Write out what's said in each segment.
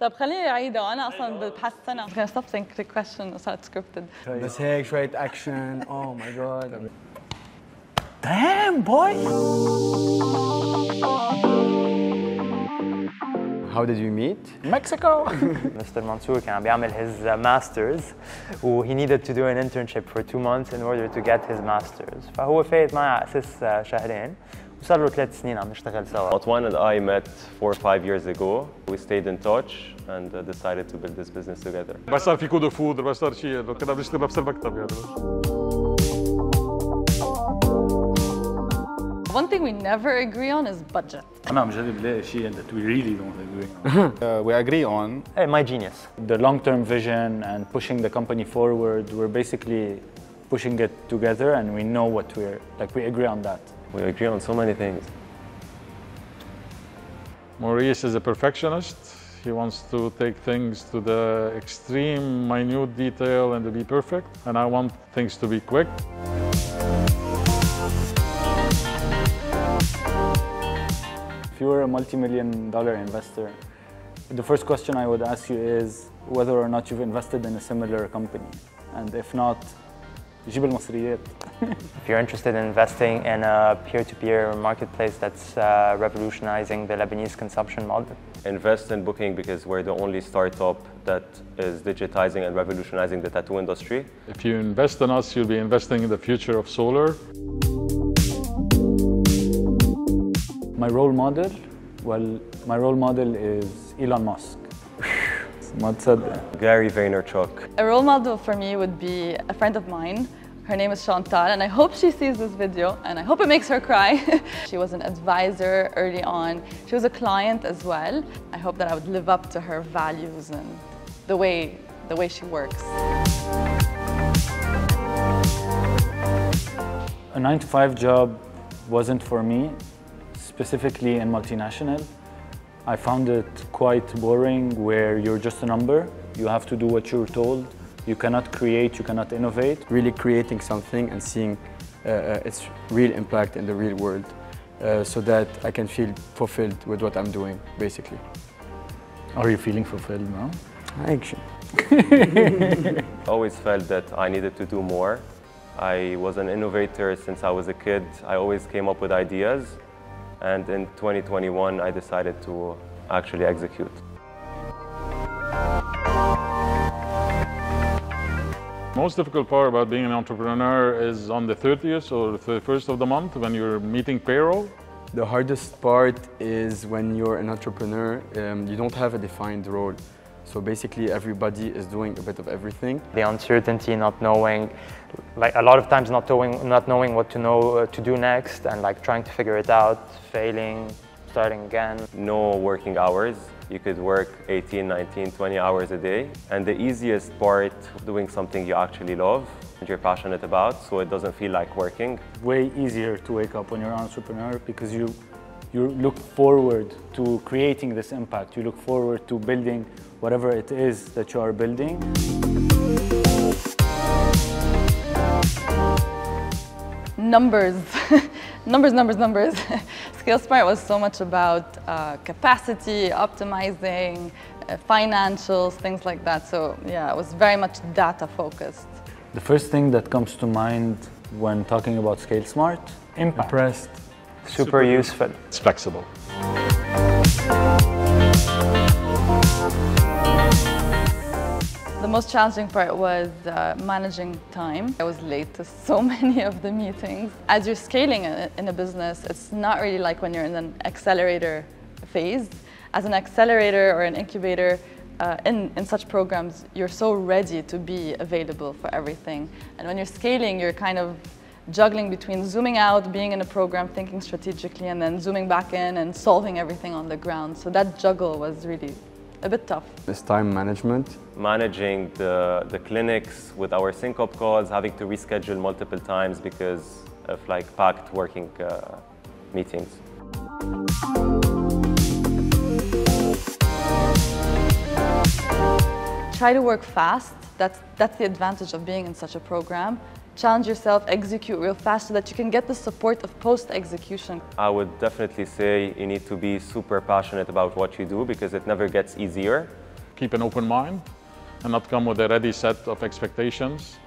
طب خليني أعيدها وأنا أصلاً بحسنها. I'm gonna stop saying the question وصارت scripted. بس هيك شوية action. Oh my god. Damn boy. How did you meet? Mexico. Mr. Mansour كان بيعمل his masters و he needed to do an internship for 2 months in order to get his masters. فهو فايت معي على أساس شهرين وصار له 3 سنين عم نشتغل سوا. Otwan and I met 4 or 5 years ago. We stayed in touch and decided to build this business together. بس صار في كود فود بس صار شيء كنا بنشتغل بنفس المكتب يعني. One thing we never agree on is budget. أنا عم جرب لاقي شيء that we really don't agree on. We agree on my genius. the long-term vision and pushing the company forward. We're basically pushing it together and we know what we agree on that. We agree on so many things. Maurice is a perfectionist. He wants to take things to the extreme, minute detail and to be perfect. And I want things to be quick. If you were a multi-million-dollar investor, the first question I would ask you is whether or not you've invested in a similar company. And if not, جيب المصريات. If you're interested in investing in a peer-to-peer marketplace that's revolutionizing the Lebanese consumption model. Invest in Booking because we're the only startup that is digitizing and revolutionizing the tattoo industry. If you invest in us, you'll be investing in the future of solar. My role model? Well, my role model is Elon Musk. ما تصدق. Gary Vaynerchuk. A role model for me would be a friend of mine. Her name is Chantal, and I hope she sees this video, and I hope it makes her cry. She was an advisor early on. She was a client as well. I hope that I would live up to her values and the way she works. A 9-to-5 job wasn't for me, specifically in multinational. I found it quite boring where you're just a number. You have to do what you're told. You cannot create, you cannot innovate. Really creating something and seeing its real impact in the real world so that I can feel fulfilled with what I'm doing, basically. Are you feeling fulfilled now? Actually. I always felt that I needed to do more. I was an innovator since I was a kid. I always came up with ideas. And in 2021, I decided to actually execute. Most difficult part about being an entrepreneur is on the 30th or the 31st of the month when you're meeting payroll. The hardest part is when you're an entrepreneur, you don't have a defined role. So basically everybody is doing a bit of everything. The uncertainty, not knowing, like a lot of times not knowing what to do next and like trying to figure it out, failing, starting again. No working hours. You could work 18, 19, 20 hours a day. And the easiest part of doing something you actually love and you're passionate about, so it doesn't feel like working. Way easier to wake up when you're an entrepreneur because you look forward to creating this impact. You look forward to building whatever it is that you are building. Numbers. numbers. ScaleSmart was so much about capacity, optimizing, financials, things like that. So yeah, it was very much data focused. The first thing that comes to mind when talking about ScaleSmart, impact. Impressed. Super useful. It's flexible. The most challenging part was managing time. I was late to so many of the meetings. As you're scaling in a business, it's not really like when you're in an accelerator phase. As an accelerator or an incubator, in such programs, you're so ready to be available for everything. And when you're scaling, you're kind of juggling between zooming out, being in a program, thinking strategically, and then zooming back in and solving everything on the ground. So that juggle was really a bit tough. It's time management. Managing the clinics with our sync-up calls, having to reschedule multiple times because of like packed working meetings. Try to work fast. That's the advantage of being in such a program. Challenge yourself, execute real fast so that you can get the support of post-execution. I would definitely say you need to be super passionate about what you do because it never gets easier. keep an open mind and not come with a ready set of expectations.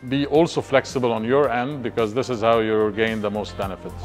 Be also flexible on your end, because this is how you gain the most benefits.